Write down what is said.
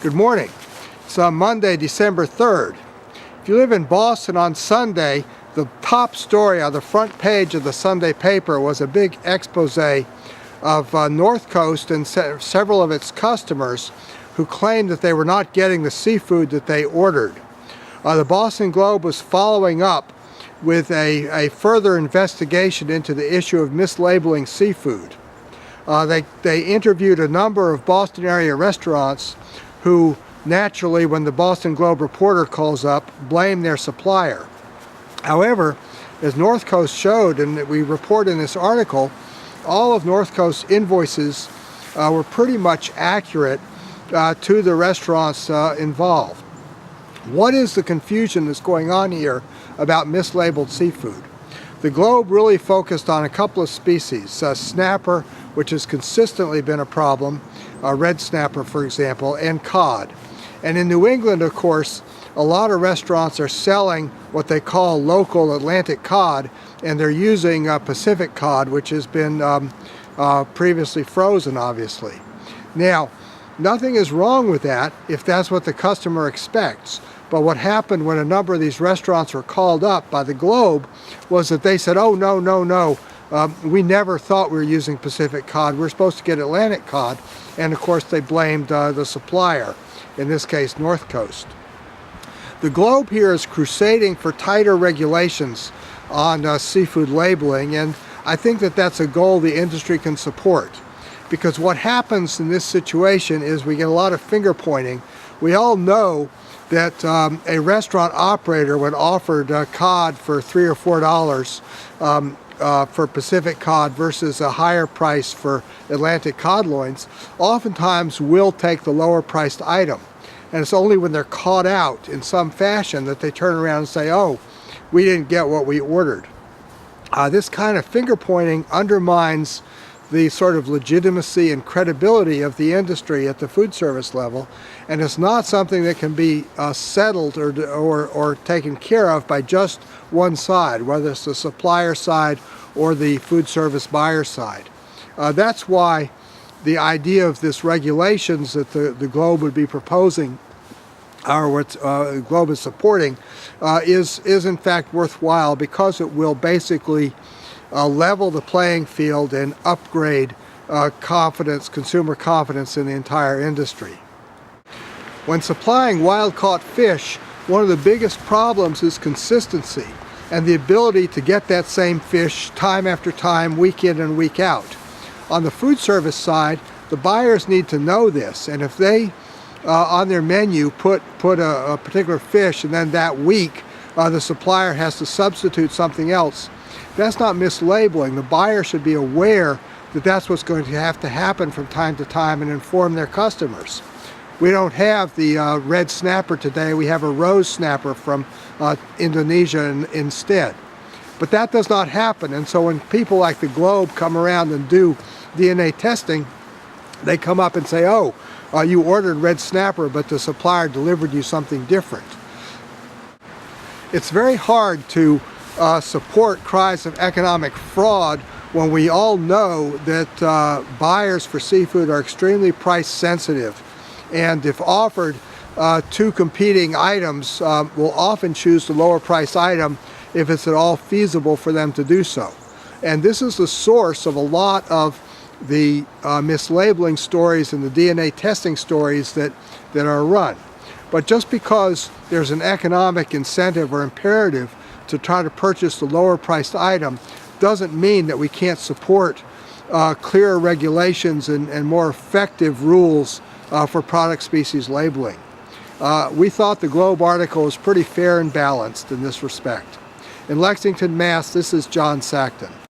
Good morning. It's Monday, December 3rd. If you live in Boston on Sunday, the top story on the front page of the Sunday paper was a big expose of Northcoast and several of its customers who claimed that they were not getting the seafood that they ordered. The Boston Globe was following up with a further investigation into the issue of mislabeling seafood. They interviewed a number of Boston area restaurants who naturally, when the Boston Globe reporter calls up, blame their supplier. However, as Northcoast showed, and we report in this article, all of Northcoast's invoices were pretty much accurate to the restaurants involved. What is the confusion that's going on here about mislabeled seafood? The Globe really focused on a couple of species, snapper, which has consistently been a problem, red snapper for example, and cod. And in New England, of course, a lot of restaurants are selling what they call local Atlantic cod, and they're using Pacific cod, which has been previously frozen, obviously. Now, nothing is wrong with that if that's what the customer expects. But what happened when a number of these restaurants were called up by the Globe was that they said, oh, no, we never thought we were using Pacific cod. We're supposed to get Atlantic cod. And of course, they blamed the supplier, in this case, Northcoast. The Globe here is crusading for tighter regulations on seafood labeling, and I think that that's a goal the industry can support. Because what happens in this situation is we get a lot of finger pointing. We all know that a restaurant operator, when offered cod for $3 or $4 for Pacific cod versus a higher price for Atlantic cod loins, oftentimes will take the lower priced item. And it's only when they're caught out in some fashion that they turn around and say, oh, we didn't get what we ordered. This kind of finger pointing undermines the sort of legitimacy and credibility of the industry at the food service level, and it's not something that can be settled or taken care of by just one side, whether it's the supplier side or the food service buyer side. That's why the idea of this regulations that the Globe would be proposing, or what the Globe is supporting, is in fact worthwhile, because it will basically level the playing field and upgrade consumer confidence in the entire industry. When supplying wild-caught fish, one of the biggest problems is consistency and the ability to get that same fish time after time, week in and week out. On the food service side, the buyers need to know this, and if they on their menu put a particular fish and then that week the supplier has to substitute something else, that's not mislabeling. The buyer should be aware that that's what's going to have to happen from time to time and inform their customers. We don't have the red snapper today. We have a rose snapper from Indonesia instead. But that does not happen. And so when people like the Globe come around and do DNA testing, they come up and say, oh, you ordered red snapper, but the supplier delivered you something different. It's very hard to support cries of economic fraud when we all know that buyers for seafood are extremely price sensitive, and if offered two competing items, will often choose the lower priced item if it's at all feasible for them to do so. And this is the source of a lot of the mislabeling stories and the DNA testing stories that are run. But just because there's an economic incentive or imperative to try to purchase the lower priced item doesn't mean that we can't support clearer regulations and more effective rules for product species labeling. We thought the Globe article was pretty fair and balanced in this respect. In Lexington, Mass., this is John Sackton.